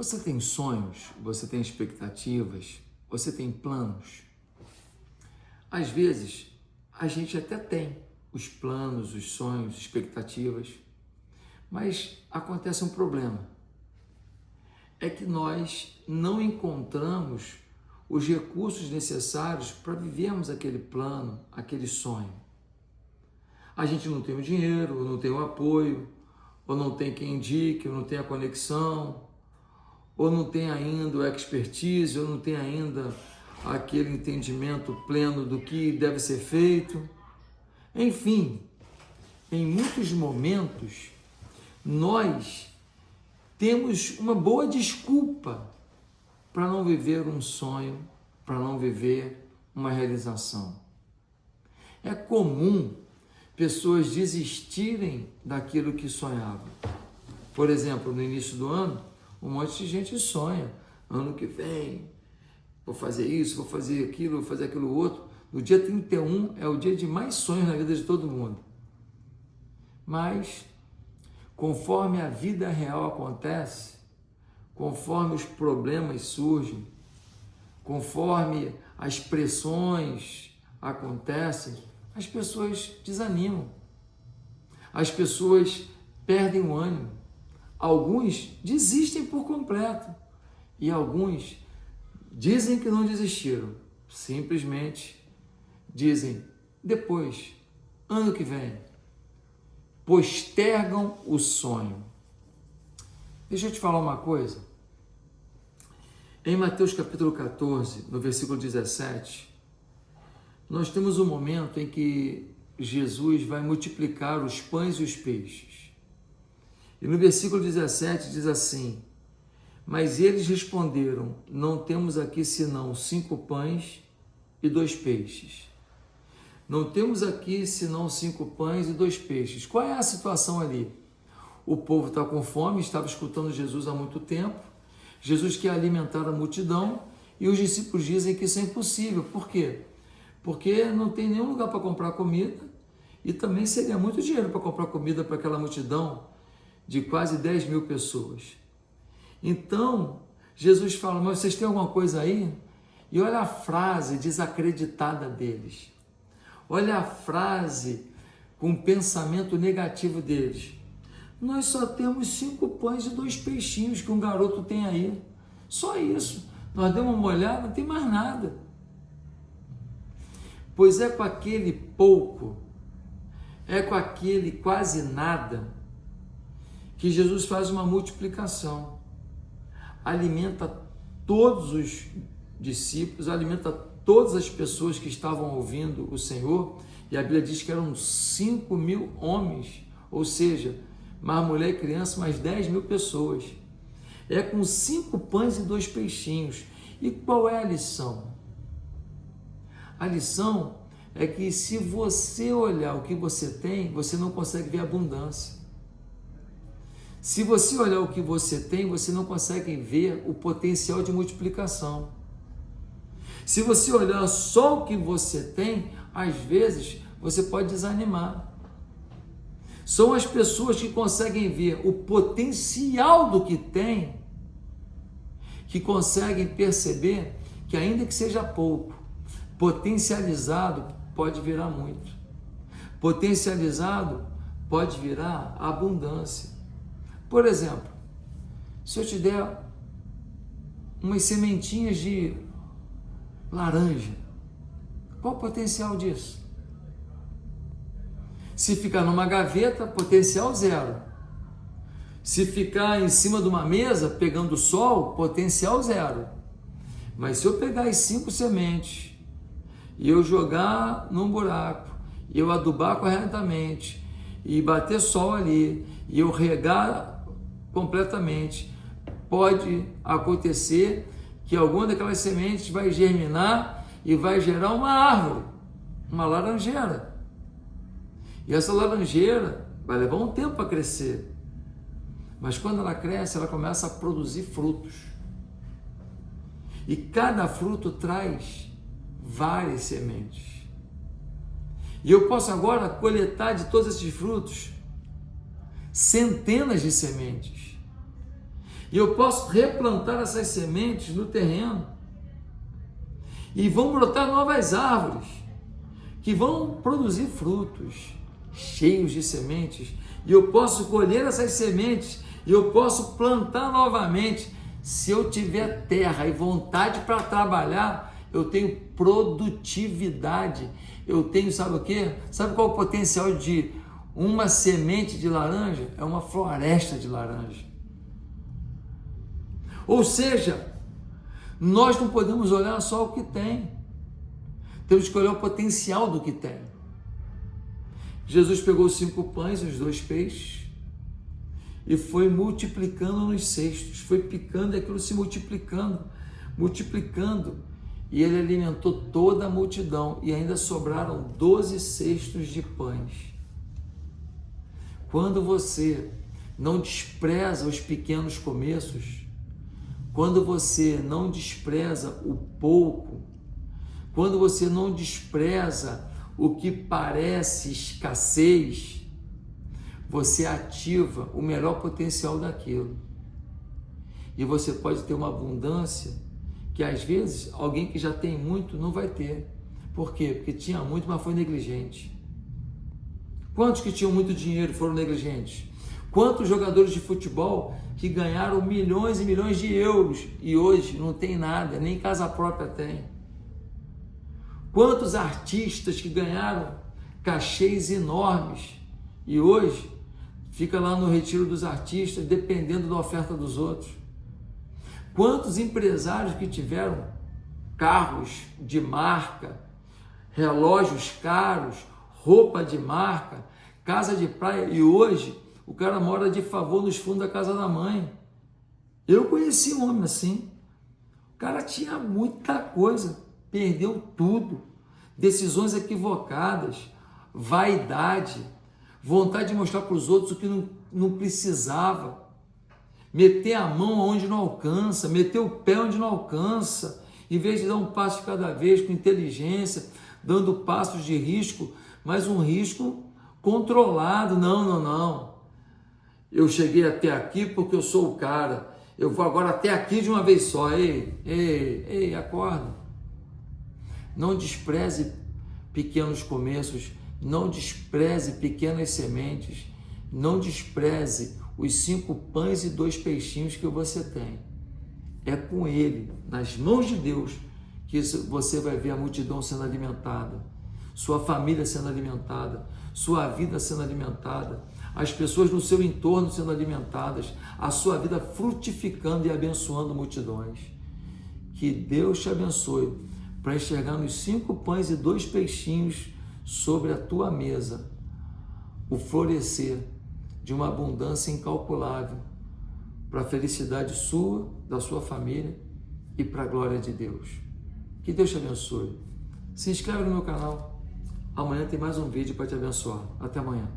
Você tem sonhos? Você tem expectativas? Você tem planos? Às vezes, a gente até tem os planos, os sonhos, expectativas, mas acontece um problema. É que nós não encontramos os recursos necessários para vivermos aquele plano, aquele sonho. A gente não tem o dinheiro, ou não tem o apoio, ou não tem quem indique, ou não tem a conexão, ou não tem ainda o expertise, ou não tem ainda aquele entendimento pleno do que deve ser feito. Enfim, em muitos momentos, nós temos uma boa desculpa para não viver um sonho, para não viver uma realização. É comum pessoas desistirem daquilo que sonhavam. Por exemplo, no início do ano, um monte de gente sonha. Ano que vem, vou fazer isso, vou fazer aquilo, vou fazer aquilo outro. No dia 31 é o dia de mais sonhos na vida de todo mundo. Mas, conforme a vida real acontece, conforme os problemas surgem, conforme as pressões acontecem, as pessoas desanimam, as pessoas perdem o ânimo, alguns desistem por completo e alguns dizem que não desistiram, simplesmente dizem depois, ano que vem, postergam o sonho. Deixa eu te falar uma coisa. Em Mateus capítulo 14, no versículo 17, nós temos um momento em que Jesus vai multiplicar os pães e os peixes. E no versículo 17 diz assim: mas eles responderam, não temos aqui senão 5 pães e 2 peixes. Não temos aqui senão 5 pães e 2 peixes. Qual é a situação ali? O povo está com fome, estava escutando Jesus há muito tempo. Jesus quer alimentar a multidão e os discípulos dizem que isso é impossível. Por quê? Porque não tem nenhum lugar para comprar comida e também seria muito dinheiro para comprar comida para aquela multidão de quase 10 mil pessoas. Então, Jesus fala, mas vocês têm alguma coisa aí? E olha a frase desacreditada deles. Olha a frase com o pensamento negativo deles. Nós só temos 5 pães e 2 peixinhos que um garoto tem aí. Só isso. Nós demos uma olhada, não tem mais nada. Pois é com aquele pouco, é com aquele quase nada, que Jesus faz uma multiplicação. Alimenta todos os discípulos, alimenta todas as pessoas que estavam ouvindo o Senhor, e a Bíblia diz que eram 5.000 homens, ou seja, mais mulher e criança, mais 10 mil pessoas. É com 5 pães e 2 peixinhos. E qual é a lição? A lição é que se você olhar o que você tem, você não consegue ver abundância. Se você olhar o que você tem, você não consegue ver o potencial de multiplicação. Se você olhar só o que você tem, às vezes você pode desanimar. São as pessoas que conseguem ver o potencial do que tem, que conseguem perceber que, ainda que seja pouco, potencializado pode virar muito. Potencializado pode virar abundância. Por exemplo, se eu te der umas sementinhas de laranja, qual o potencial disso? Se ficar numa gaveta, potencial 0. Se ficar em cima de uma mesa, pegando sol, potencial 0. Mas se eu pegar as 5 sementes e eu jogar num buraco, e eu adubar corretamente, e bater sol ali, e eu regar completamente, pode acontecer que alguma daquelas sementes vai germinar e vai gerar uma árvore, uma laranjeira. E essa laranjeira vai levar um tempo para crescer, mas quando ela cresce, ela começa a produzir frutos. E cada fruto traz várias sementes. E eu posso agora coletar de todos esses frutos centenas de sementes. E eu posso replantar essas sementes no terreno. E vão brotar novas árvores, que vão produzir frutos cheios de sementes. E eu posso colher essas sementes, e eu posso plantar novamente. Se eu tiver terra e vontade para trabalhar, eu tenho produtividade. Eu tenho, sabe o quê? Sabe qual é o potencial de uma semente de laranja? É uma floresta de laranja. Ou seja, nós não podemos olhar só o que tem. Temos que olhar o potencial do que tem. Jesus pegou os 5 pães e os 2 peixes e foi multiplicando nos cestos, foi picando e aquilo se multiplicando, e ele alimentou toda a multidão e ainda sobraram 12 cestos de pães. Quando você não despreza os pequenos começos, quando você não despreza o pouco, quando você não despreza o que parece escassez, você ativa o melhor potencial daquilo. E você pode ter uma abundância que às vezes alguém que já tem muito não vai ter. Por quê? Porque tinha muito, mas foi negligente. Quantos que tinham muito dinheiro foram negligentes? Quantos jogadores de futebol que ganharam milhões e milhões de euros e hoje não tem nada, nem casa própria tem? Quantos artistas que ganharam cachês enormes e hoje fica lá no retiro dos artistas dependendo da oferta dos outros? Quantos empresários que tiveram carros de marca, relógios caros, roupa de marca, casa de praia, e hoje o cara mora de favor nos fundos da casa da mãe? Eu conheci um homem assim. O cara tinha muita coisa, perdeu tudo, decisões equivocadas, vaidade, vontade de mostrar para os outros o que não precisava, meter a mão onde não alcança, meter o pé onde não alcança, em vez de dar um passo de cada vez com inteligência, dando passos de risco, mas um risco controlado. Não. Eu cheguei até aqui porque eu sou o cara, eu vou agora até aqui de uma vez só. Ei, acorda. Não despreze pequenos começos, não despreze pequenas sementes, não despreze os 5 pães e 2 peixinhos que você tem. É com ele, nas mãos de Deus, que você vai ver a multidão sendo alimentada, sua família sendo alimentada, sua vida sendo alimentada, as pessoas no seu entorno sendo alimentadas, a sua vida frutificando e abençoando multidões. Que Deus te abençoe para enxergar nos 5 pães e 2 peixinhos sobre a tua mesa o florescer de uma abundância incalculável para a felicidade sua, da sua família e para a glória de Deus. Que Deus te abençoe. Se inscreve no meu canal. Amanhã tem mais um vídeo para te abençoar. Até amanhã.